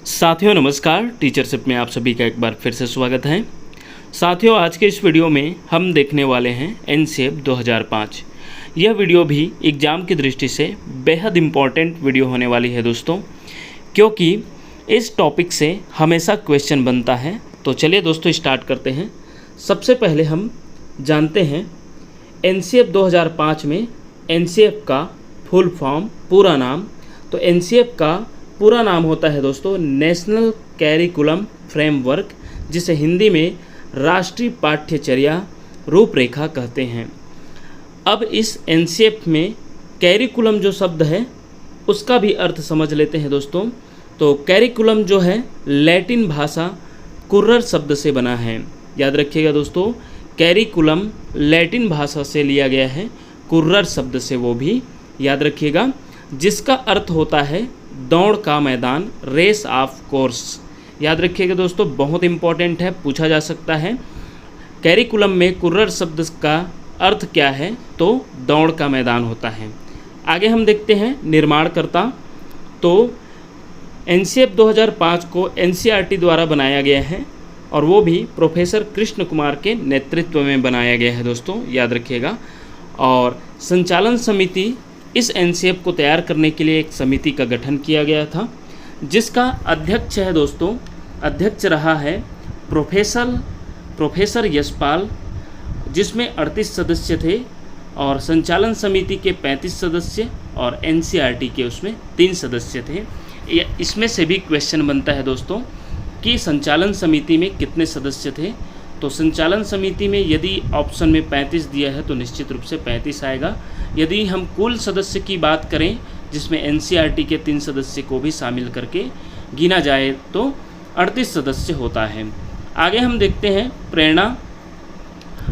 साथियों नमस्कार, टीचरशिप में आप सभी का एक बार फिर से स्वागत है। साथियों आज के इस वीडियो में हम देखने वाले हैं एनसीएफ 2005। यह वीडियो भी एग्ज़ाम की दृष्टि से बेहद इम्पॉर्टेंट वीडियो होने वाली है दोस्तों, क्योंकि इस टॉपिक से हमेशा क्वेश्चन बनता है। तो चलिए दोस्तों स्टार्ट करते हैं। सबसे पहले हम जानते हैं एनसीएफ 2005 में एनसीएफ का फुल फॉर्म पूरा नाम। तो एनसीएफ का पूरा नाम होता है दोस्तों नेशनल कैरिकुलम फ्रेमवर्क, जिसे हिंदी में राष्ट्रीय पाठ्यचर्या रूपरेखा कहते हैं। अब इस एनसीएफ में कैरिकुलम जो शब्द है उसका भी अर्थ समझ लेते हैं दोस्तों। तो कैरिकुलम जो है लैटिन भाषा कुर्रर शब्द से बना है। याद रखिएगा दोस्तों, कैरिकुलम लैटिन भाषा से लिया गया है, कुर्रर शब्द से, वो भी याद रखिएगा, जिसका अर्थ होता है दौड़ का मैदान, रेस ऑफ कोर्स। याद रखिएगा दोस्तों, बहुत इंपॉर्टेंट है, पूछा जा सकता है। कैरिकुलम में कुर्रर शब्द का अर्थ क्या है? तो दौड़ का मैदान होता है। आगे हम देखते हैं निर्माणकर्ता। तो एनसीएफ 2005 को एनसीईआरटी द्वारा बनाया गया है और वो भी प्रोफेसर कृष्ण कुमार के नेतृत्व में बनाया गया है दोस्तों, याद रखिएगा। और संचालन समिति, इस एनसीएफ को तैयार करने के लिए एक समिति का गठन किया गया था, जिसका अध्यक्ष है दोस्तों, अध्यक्ष रहा है प्रोफेसर यशपाल, जिसमें 38 सदस्य थे और संचालन समिति के 35 सदस्य और एनसीईआरटी के उसमें 3 सदस्य थे। इसमें से भी क्वेश्चन बनता है दोस्तों कि संचालन समिति में कितने सदस्य थे। तो संचालन समिति में यदि ऑप्शन में 35 दिया है तो निश्चित रूप से 35 आएगा। यदि हम कुल सदस्य की बात करें जिसमें एनसीईआरटी के 3 सदस्य को भी शामिल करके गिना जाए तो 38 सदस्य होता है। आगे हम देखते हैं प्रेरणा।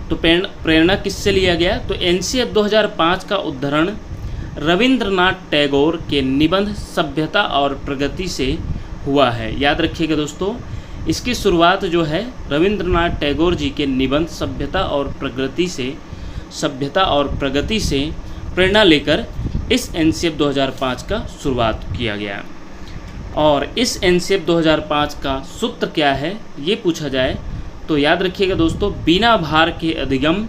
तो प्रेरणा किससे लिया गया? तो एनसीएफ 2005 का उद्धरण रविंद्रनाथ टैगोर के निबंध सभ्यता और प्रगति से हुआ है। याद रखिएगा दोस्तों, इसकी शुरुआत जो है रविंद्रनाथ टैगोर जी के निबंध सभ्यता और प्रगति से प्रेरणा लेकर इस एनसीएफ 2005 का शुरुआत किया गया। और इस एनसीएफ 2005 का सूत्र क्या है ये पूछा जाए तो याद रखिएगा दोस्तों, बिना भार के अधिगम,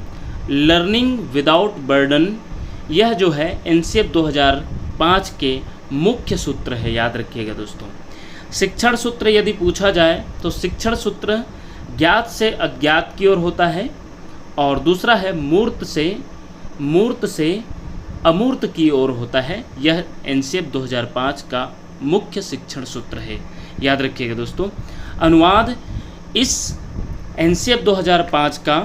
लर्निंग विदाउट बर्डन, यह जो है एनसीएफ 2005 के मुख्य सूत्र है। याद रखिएगा दोस्तों। शिक्षण सूत्र यदि पूछा जाए तो शिक्षण सूत्र ज्ञात से अज्ञात की ओर होता है और दूसरा है मूर्त से अमूर्त की ओर होता है। यह एनसीएफ 2005 का मुख्य शिक्षण सूत्र है। याद रखिएगा दोस्तों। अनुवाद, इस एनसीएफ 2005 का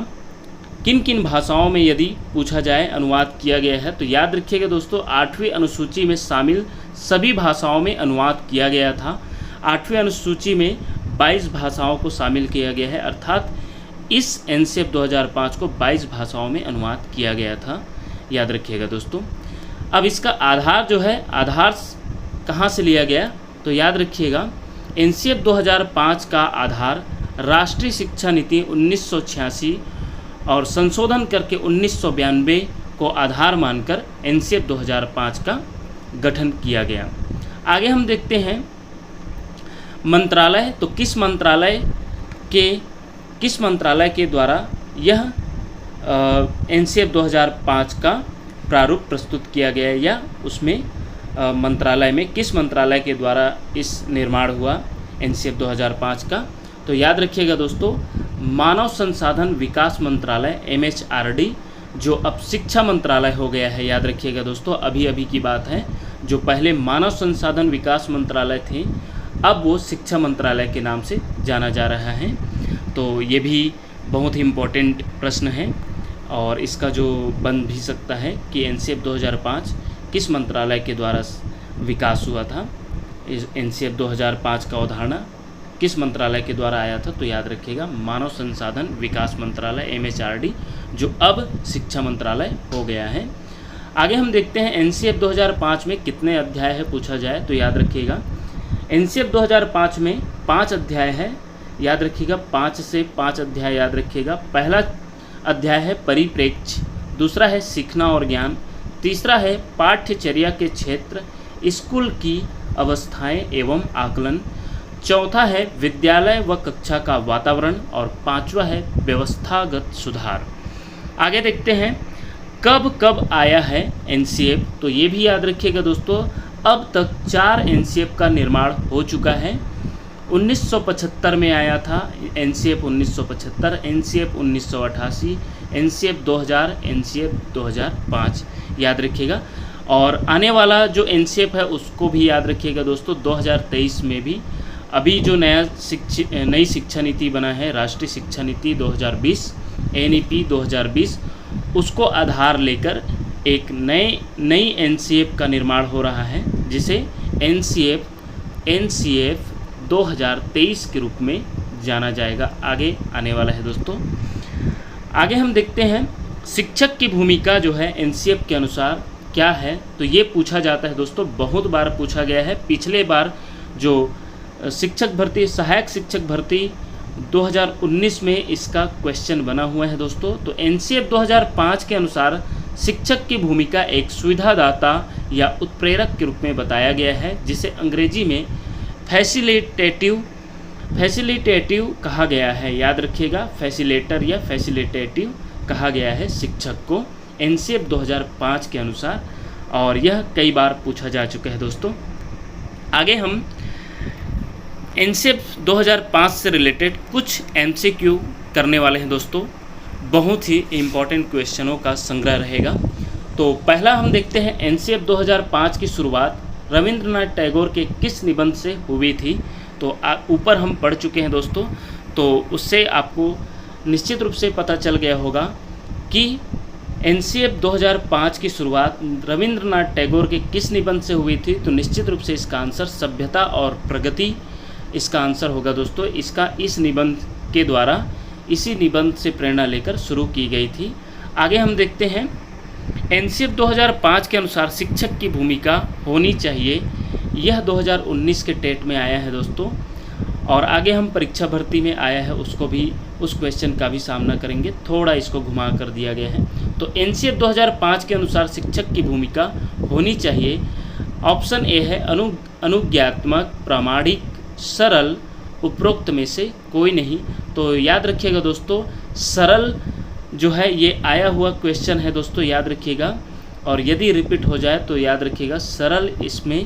किन किन भाषाओं में यदि पूछा जाए अनुवाद किया गया है तो याद रखिएगा दोस्तों, 8वीं अनुसूची में शामिल सभी भाषाओं में अनुवाद किया गया था। 8वीं अनुसूची में 22 भाषाओं को शामिल किया गया है, अर्थात इस एनसीएफ 2005 को 22 भाषाओं में अनुवाद किया गया था। याद रखिएगा दोस्तों। अब इसका आधार जो है, आधार कहाँ से लिया गया? तो याद रखिएगा, एनसीएफ 2005 का आधार राष्ट्रीय शिक्षा नीति 1986 और संशोधन करके 1992 को आधार मानकर एनसीएफ 2005 का गठन किया गया। आगे हम देखते हैं मंत्रालय। तो किस मंत्रालय के द्वारा यह एनसीएफ 2005 का प्रारूप प्रस्तुत किया गया है, या उसमें मंत्रालय में किस मंत्रालय के द्वारा इस निर्माण हुआ एनसीएफ 2005 का? तो याद रखिएगा दोस्तों, मानव संसाधन विकास मंत्रालय MHRD, जो अब शिक्षा मंत्रालय हो गया है। याद रखिएगा दोस्तों, अभी की बात है, जो पहले मानव संसाधन विकास मंत्रालय थे अब वो शिक्षा मंत्रालय के नाम से जाना जा रहा है। तो ये भी बहुत ही इम्पोर्टेंट प्रश्न है और इसका जो बन भी सकता है कि एनसीएफ 2005 किस मंत्रालय के द्वारा विकास हुआ था। इस एनसीएफ 2005 का अवधारणा किस मंत्रालय के द्वारा आया था? तो याद रखिएगा, मानव संसाधन विकास मंत्रालय MHRD, जो अब शिक्षा मंत्रालय हो गया है। आगे हम देखते हैं एनसीएफ 2005 में कितने अध्याय है पूछा जाए तो याद रखिएगा, एनसीएफ 2005 में 5 अध्याय है। याद रखिएगा, 5 से 5 अध्याय याद रखिएगा। पहला अध्याय है परिप्रेक्ष्य, दूसरा है सीखना और ज्ञान, तीसरा है पाठ्यचर्या के क्षेत्र, स्कूल की अवस्थाएं एवं आकलन, चौथा है विद्यालय व कक्षा का वातावरण और पांचवा है व्यवस्थागत सुधार। आगे देखते हैं कब कब आया है एनसीएफ, तो ये भी याद रखिएगा दोस्तों। अब तक 4 एनसीएफ का निर्माण हो चुका है। 1975 में आया था एनसीएफ 1975, एनसीएफ 1988, एनसीएफ 2000, एनसीएफ 2005 याद रखिएगा। और आने वाला जो एनसीएफ है उसको भी याद रखिएगा दोस्तों। 2023 में भी अभी जो नई शिक्षा नीति बना है, राष्ट्रीय शिक्षा नीति 2020 एनईपी 2020, उसको आधार लेकर एक नई एनसीएफ का निर्माण हो रहा है, जिसे एनसीएफ 2023 के रूप में जाना जाएगा। आगे आने वाला है दोस्तों। आगे हम देखते हैं शिक्षक की भूमिका जो है एनसीएफ के अनुसार क्या है, तो ये पूछा जाता है दोस्तों, बहुत बार पूछा गया है। पिछले बार जो शिक्षक भर्ती, सहायक शिक्षक भर्ती 2019 में इसका क्वेश्चन बना हुआ है दोस्तों। तो एनसीएफ 2005 के अनुसार शिक्षक की भूमिका एक सुविधादाता या उत्प्रेरक के रूप में बताया गया है, जिसे अंग्रेजी में फैसिलिटेटिव कहा गया है। याद रखिएगा, फैसिलेटर या फैसिलिटेटिव कहा गया है शिक्षक को एनसीएफ 2005 के अनुसार, और यह कई बार पूछा जा चुका है दोस्तों। आगे हम एनसीएफ 2005 से रिलेटेड कुछ एमसीक्यू करने वाले हैं दोस्तों। बहुत ही इम्पॉर्टेंट क्वेश्चनों का संग्रह रहेगा। तो पहला हम देखते हैं एनसीएफ 2005 की शुरुआत रविंद्रनाथ टैगोर के किस निबंध से हुई थी। तो ऊपर हम पढ़ चुके हैं दोस्तों, तो उससे आपको निश्चित रूप से पता चल गया होगा कि एनसीएफ 2005 की शुरुआत रविंद्रनाथ टैगोर के किस निबंध से हुई थी। तो निश्चित रूप से इसका आंसर सभ्यता और प्रगति इसका आंसर होगा दोस्तों। इसका इस निबंध के द्वारा, इसी निबंध से प्रेरणा लेकर शुरू की गई थी। आगे हम देखते हैं एनसीएफ 2005 के अनुसार शिक्षक की भूमिका होनी चाहिए, यह 2019 के टेट में आया है दोस्तों। और आगे हम परीक्षा भर्ती में आया है, उसको भी, उस क्वेश्चन का भी सामना करेंगे। थोड़ा इसको घुमा कर दिया गया है। तो एनसीएफ 2005 के अनुसार शिक्षक की भूमिका होनी चाहिए। ऑप्शन ए है अनुज्ञात्मक, प्रामाणिक, सरल, उपरोक्त में से कोई नहीं। तो याद रखिएगा दोस्तों, सरल जो है ये आया हुआ क्वेश्चन है दोस्तों, याद रखिएगा। और यदि रिपीट हो जाए तो याद रखिएगा सरल इसमें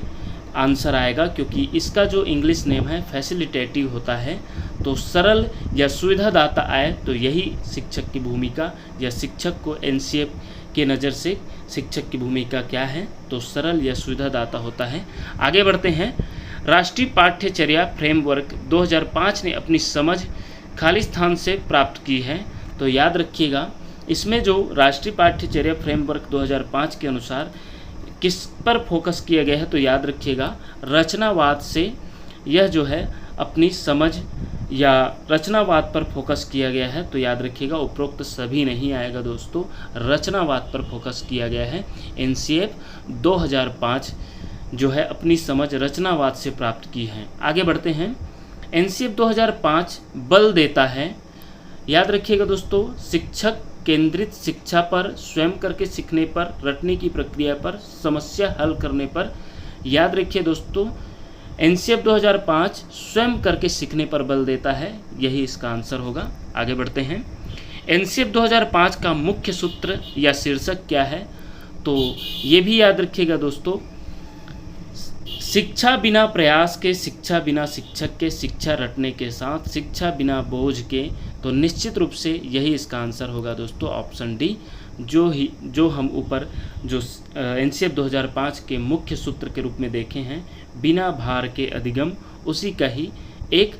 आंसर आएगा, क्योंकि इसका जो इंग्लिश नेम है फैसिलिटेटिव होता है। तो सरल या सुविधादाता आए तो यही शिक्षक की भूमिका, या शिक्षक को एनसीएफ के नज़र से शिक्षक की भूमिका क्या है, तो सरल या सुविधादाता होता है। आगे बढ़ते हैं। राष्ट्रीय पाठ्यचर्या फ्रेमवर्क 2005 ने अपनी समझ खालिस्तान से प्राप्त की है। तो याद रखिएगा, इसमें जो राष्ट्रीय पाठ्यचर्या फ्रेमवर्क 2005 के अनुसार किस पर फोकस किया गया है, तो याद रखिएगा रचनावाद से यह जो है अपनी समझ या रचनावाद पर फोकस किया गया है। तो याद रखिएगा उपरोक्त सभी नहीं आएगा दोस्तों, रचनावाद पर फोकस किया गया है। एनसीएफ 2005 जो है अपनी समझ रचनावाद से प्राप्त की है। आगे बढ़ते हैं। एनसीएफ 2005 बल देता है, याद रखिएगा दोस्तों, शिक्षक केंद्रित शिक्षा पर, स्वयं करके सीखने पर, रटने की प्रक्रिया पर, समस्या हल करने पर। याद रखिए दोस्तों, एनसीएफ 2005 स्वयं करके सीखने पर बल देता है, यही इसका आंसर होगा। आगे बढ़ते हैं। एनसीएफ 2005 का मुख्य सूत्र या शीर्षक क्या है, तो ये भी याद रखिएगा दोस्तों, शिक्षा बिना प्रयास के, शिक्षा बिना शिक्षक के, शिक्षा रटने के साथ, शिक्षा बिना बोझ के। तो निश्चित रूप से यही इसका आंसर होगा दोस्तों, ऑप्शन डी। जो हम ऊपर जो एनसीएफ 2005 के मुख्य सूत्र के रूप में देखे हैं, बिना भार के अधिगम, उसी का ही एक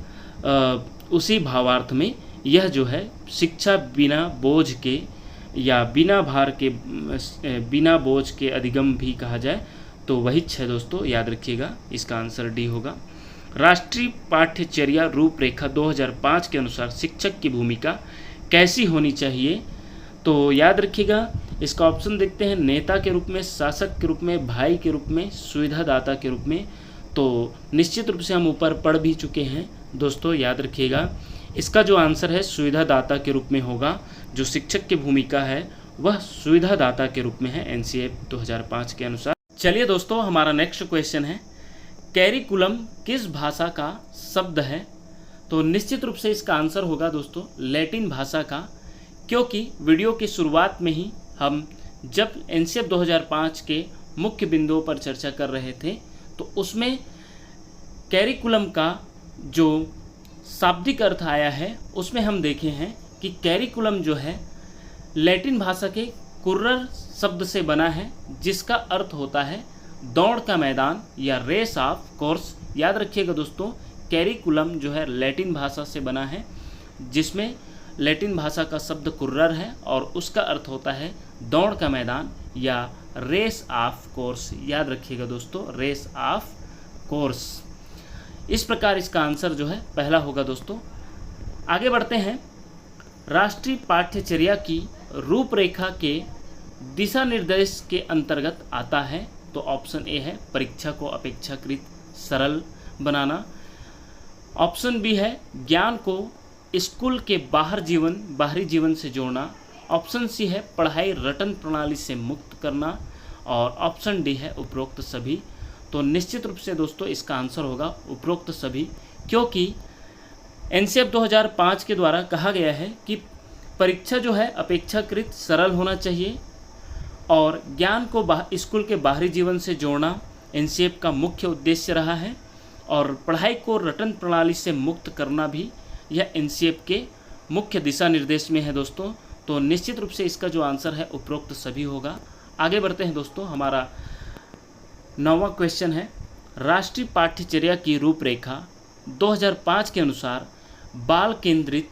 उसी भावार्थ में यह जो है शिक्षा बिना बोझ के या बिना भार के, बिना बोझ के अधिगम भी कहा जाए, तो वही है दोस्तों, याद रखिएगा इसका आंसर डी होगा। राष्ट्रीय पाठ्यचर्या रूपरेखा 2005 के अनुसार शिक्षक की भूमिका कैसी होनी चाहिए, तो याद रखिएगा इसका ऑप्शन देखते हैं, नेता के रूप में, शासक के रूप में, भाई के रूप में, सुविधादाता के रूप में। तो निश्चित रूप से हम ऊपर पढ़ भी चुके हैं दोस्तों, याद रखिएगा इसका जो आंसर है सुविधादाता के रूप में होगा। जो शिक्षक की भूमिका है वह सुविधादाता के रूप में है एनसीएफ 2005 के अनुसार। चलिए दोस्तों, हमारा नेक्स्ट क्वेश्चन है, कैरिकुलम किस भाषा का शब्द है? तो निश्चित रूप से इसका आंसर होगा दोस्तों लैटिन भाषा का, क्योंकि वीडियो की शुरुआत में ही हम जब एनसीएफ 2005 के मुख्य बिंदुओं पर चर्चा कर रहे थे तो उसमें कैरिकुलम का जो शाब्दिक अर्थ आया है उसमें हम देखे हैं कि कैरिकुलम जो है लैटिन भाषा के कुर्रर शब्द से बना है, जिसका अर्थ होता है दौड़ का मैदान या रेस ऑफ कोर्स। याद रखिएगा दोस्तों, कैरिकुलम जो है लैटिन भाषा से बना है, जिसमें लैटिन भाषा का शब्द कुर्रर है और उसका अर्थ होता है दौड़ का मैदान या रेस ऑफ कोर्स। याद रखिएगा दोस्तों, रेस ऑफ कोर्स। इस प्रकार इसका आंसर जो है पहला होगा दोस्तों। आगे बढ़ते हैं। राष्ट्रीय पाठ्यचर्या की रूपरेखा के दिशा निर्देश के अंतर्गत आता है, तो ऑप्शन ए है परीक्षा को अपेक्षाकृत सरल बनाना। ऑप्शन बी है ज्ञान को स्कूल के बाहरी जीवन से जोड़ना। ऑप्शन सी है पढ़ाई रटन प्रणाली से मुक्त करना। और ऑप्शन डी है उपरोक्त सभी। तो निश्चित रूप से दोस्तों इसका आंसर होगा उपरोक्त सभी, क्योंकि एनसीएफ 2005 के द्वारा कहा गया है कि परीक्षा जो है अपेक्षाकृत सरल होना चाहिए और ज्ञान को स्कूल के बाहरी जीवन से जोड़ना एनसीएफ का मुख्य उद्देश्य रहा है और पढ़ाई को रटन प्रणाली से मुक्त करना भी यह एनसीएफ के मुख्य दिशा निर्देश में है दोस्तों। तो निश्चित रूप से इसका जो आंसर है उपरोक्त सभी होगा। आगे बढ़ते हैं दोस्तों। हमारा 9वां क्वेश्चन है, राष्ट्रीय पाठ्यचर्या की रूपरेखा 2005 के अनुसार बाल केंद्रित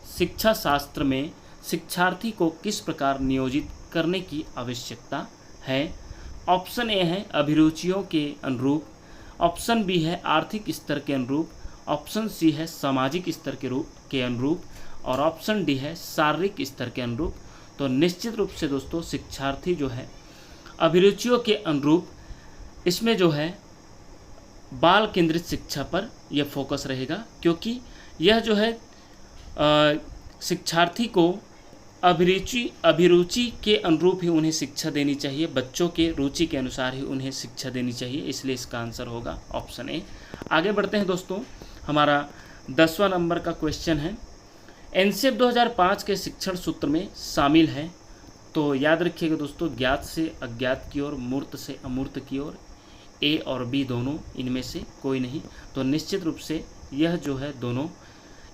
शिक्षा शास्त्र में शिक्षार्थी को किस प्रकार नियोजित करने की आवश्यकता है? ऑप्शन ए है अभिरुचियों के अनुरूप। ऑप्शन बी है आर्थिक स्तर के अनुरूप। ऑप्शन सी है सामाजिक स्तर के अनुरूप और ऑप्शन डी है शारीरिक स्तर के अनुरूप। तो निश्चित रूप से दोस्तों शिक्षार्थी जो है अभिरुचियों के अनुरूप, इसमें जो है बाल केंद्रित शिक्षा पर यह फोकस रहेगा, क्योंकि यह जो है शिक्षार्थी को अभिरुचि के अनुरूप ही उन्हें शिक्षा देनी चाहिए, बच्चों के रुचि के अनुसार ही उन्हें शिक्षा देनी चाहिए, इसलिए इसका आंसर होगा ऑप्शन ए। आगे बढ़ते हैं दोस्तों। हमारा 10वां नंबर का क्वेश्चन है, एनसीएफ 2005 के शिक्षण सूत्र में शामिल है। तो याद रखिएगा दोस्तों, ज्ञात से अज्ञात की ओर, मूर्त से अमूर्त की ओर, ए और बी दोनों, इनमें से कोई नहीं। तो निश्चित रूप से यह जो है दोनों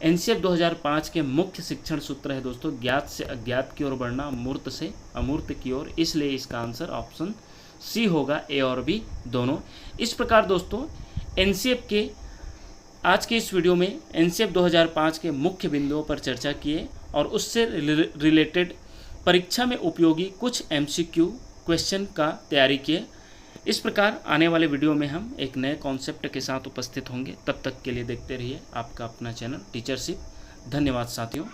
एनसीएफ 2005 के मुख्य शिक्षण सूत्र है दोस्तों, ज्ञात से अज्ञात की ओर बढ़ना, मूर्त से अमूर्त की ओर, इसलिए इसका आंसर ऑप्शन सी होगा, ए और बी दोनों। इस प्रकार दोस्तों एनसीएफ के आज के इस वीडियो में एनसीएफ 2005 के मुख्य बिंदुओं पर चर्चा किए और उससे रिलेटेड परीक्षा में उपयोगी कुछ एमसीक्यू क्वेश्चन का तैयारी किए। इस प्रकार आने वाले वीडियो में हम एक नए कॉन्सेप्ट के साथ उपस्थित होंगे। तब तक के लिए देखते रहिए आपका अपना चैनल टीचरशिप। धन्यवाद साथियों।